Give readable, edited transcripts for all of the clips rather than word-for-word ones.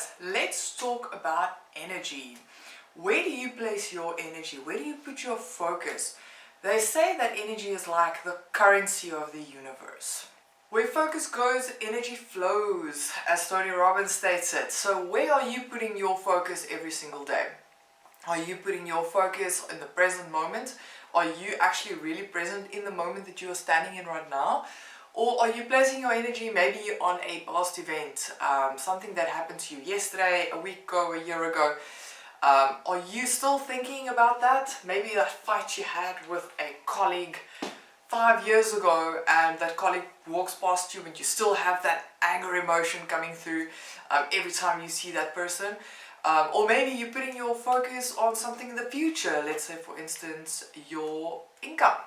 guys, let's talk about energy. Where do you place your energy? Where do you put your focus? They say that energy is like the currency of the universe. Where focus goes, energy flows, as Tony Robbins states it. So where are you putting your focus every single day? Are you putting your focus in the present moment? Are you actually really present in the moment that you are standing in right now? Or are you placing your energy maybe on a past event, something that happened to you yesterday, a week ago, a year ago? Are you still thinking about that? Maybe that fight you had with a colleague 5 years ago, and that colleague walks past you and you still have that anger emotion coming through every time you see that person. Or maybe you're putting your focus on something in the future. Let's say, for instance, your income.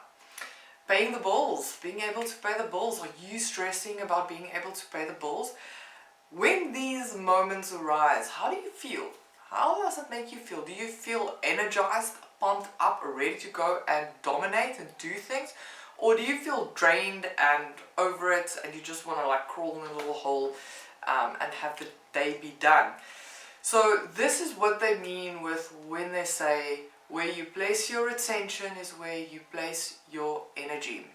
Paying the bills, being able to pay the bills. Are you stressing about being able to pay the bills? When these moments arise, how do you feel? How does it make you feel? Do you feel energized, pumped up, ready to go and dominate and do things? Or do you feel drained and over it and you just want to like crawl in a little hole and have the day be done? So this is what they mean with when they say where you place your attention is where you place your energy.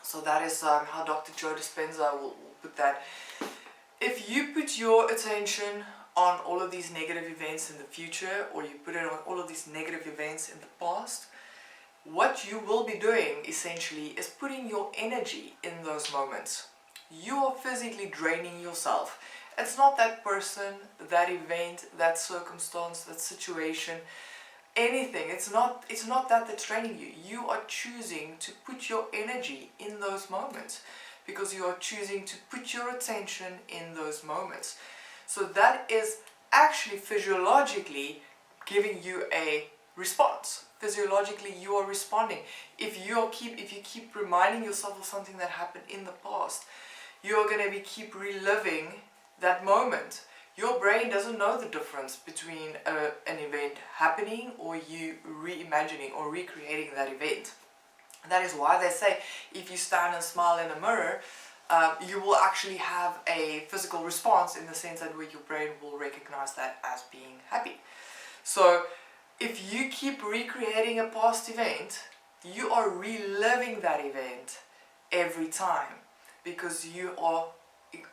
So that is how Dr. Joe Dispenza will put that. If you put your attention on all of these negative events in the future, or you put it on all of these negative events in the past, what you will be doing essentially is putting your energy in those moments. You are physically draining yourself. It's not that person, that event, that circumstance, that situation, anything. It's not that that's draining you. You are choosing to put your energy in those moments because you are choosing to put your attention in those moments. So that is actually physiologically giving you a response. Physiologically you are responding. If you keep reminding yourself of something that happened in the past, you are going to keep reliving that moment. Your brain doesn't know the difference between an event happening or you reimagining or recreating that event. That is why they say if you stand and smile in a mirror, you will actually have a physical response in the sense that where your brain will recognize that as being happy. So if you keep recreating a past event, you are reliving that event every time because you are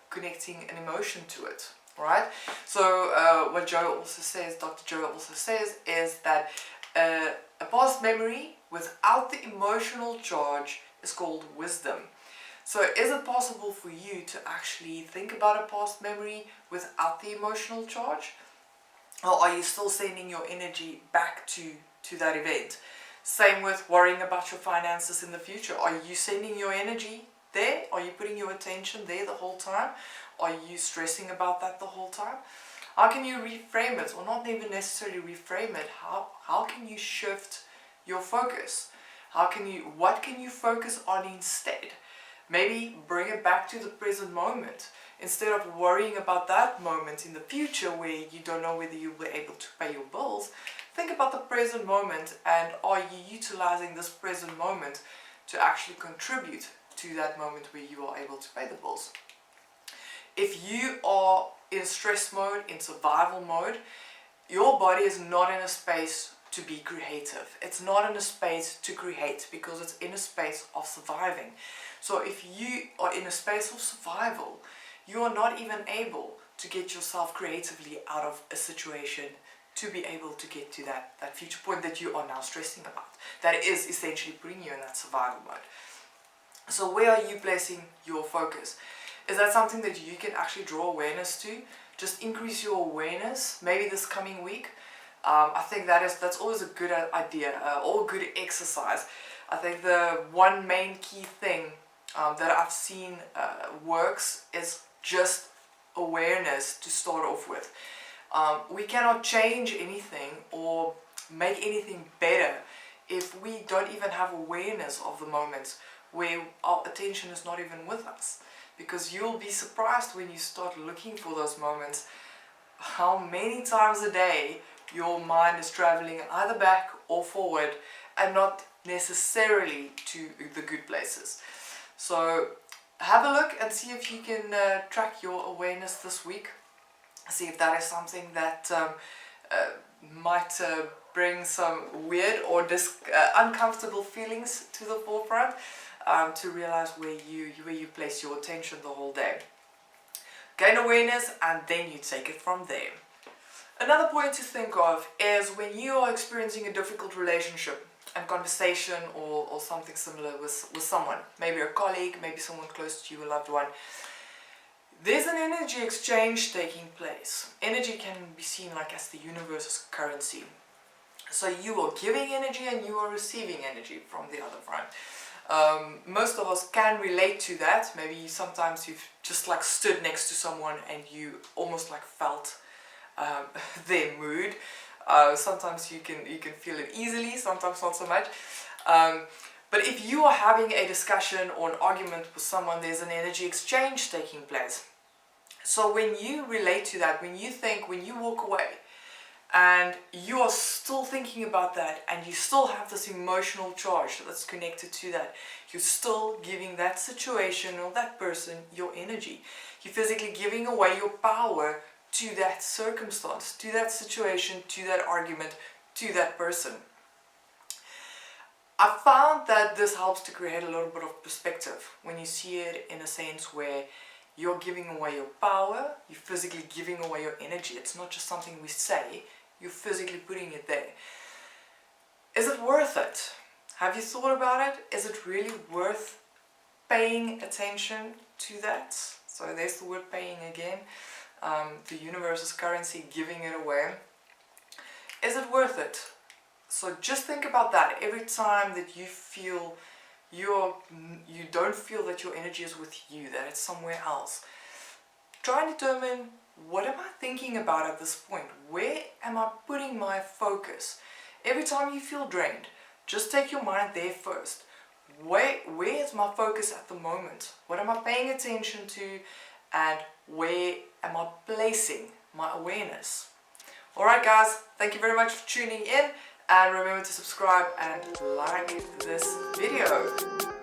connecting an emotion to it, right? So what Joe also says, Dr. Joe also says, is that a past memory without the emotional charge is called wisdom. So is it possible for you to actually think about a past memory without the emotional charge? Or are you still sending your energy back to that event? Same with worrying about your finances in the future. Are you sending your energy there? Are you putting your attention there the whole time? Are you stressing about that the whole time? How can you reframe it? Or not even necessarily reframe it. How can you shift your focus? What can you focus on instead? Maybe bring it back to the present moment. Instead of worrying about that moment in the future where you don't know whether you were able to pay your bills, think about the present moment, and are you utilizing this present moment to actually contribute to that moment where you are able to pay the bills? If you are in stress mode, in survival mode, your body is not in a space to be creative. It's not in a space to create because it's in a space of surviving. So if you are in a space of survival, you are not even able to get yourself creatively out of a situation to be able to get to that future point that you are now stressing about. That is essentially putting you in that survival mode. So where are you placing your focus? Is that something that you can actually draw awareness to? Just increase your awareness, maybe this coming week. I think that's always a good idea, or good exercise. I think the one main key thing that I've seen works is just awareness to start off with. We cannot change anything or make anything better if we don't even have awareness of the moments where our attention is not even with us. Because you'll be surprised when you start looking for those moments, how many times a day your mind is traveling either back or forward and not necessarily to the good places. So have a look and see if you can track your awareness this week. See if that is something that might bring some weird or uncomfortable feelings to the forefront, to realize where you place your attention the whole day. Gain awareness, and then you take it from there. Another point to think of is when you are experiencing a difficult relationship and conversation or something similar with someone, maybe a colleague, maybe someone close to you, a loved one, there's an energy exchange taking place. Energy can be seen like as the universe's currency. So you are giving energy and you are receiving energy from the other front. Most of us can relate to that. Maybe sometimes you've just like stood next to someone and you almost like felt their mood. Sometimes you can feel it easily, sometimes not so much. But if you are having a discussion or an argument with someone, there's an energy exchange taking place. So when you relate to that, when you walk away and you are still thinking about that and you still have this emotional charge that's connected to that, you're still giving that situation or that person your energy. You're physically giving away your power to that circumstance, to that situation, to that argument, to that person. I found that this helps to create a little bit of perspective when you see it in a sense where you're giving away your power, you're physically giving away your energy. It's not just something we say, you're physically putting it there. Is it worth it? Have you thought about it? Is it really worth paying attention to that? So there's the word paying again. The universe's currency, giving it away. Is it worth it? So just think about that. Every time that you feel you don't feel that your energy is with you, that it's somewhere else, try and determine, what am I thinking about at this point? Where am I putting my focus? Every time you feel drained, just take your mind there first. Where is my focus at the moment? What am I paying attention to? And where am I placing my awareness? Alright guys, thank you very much for tuning in, and remember to subscribe and like this video.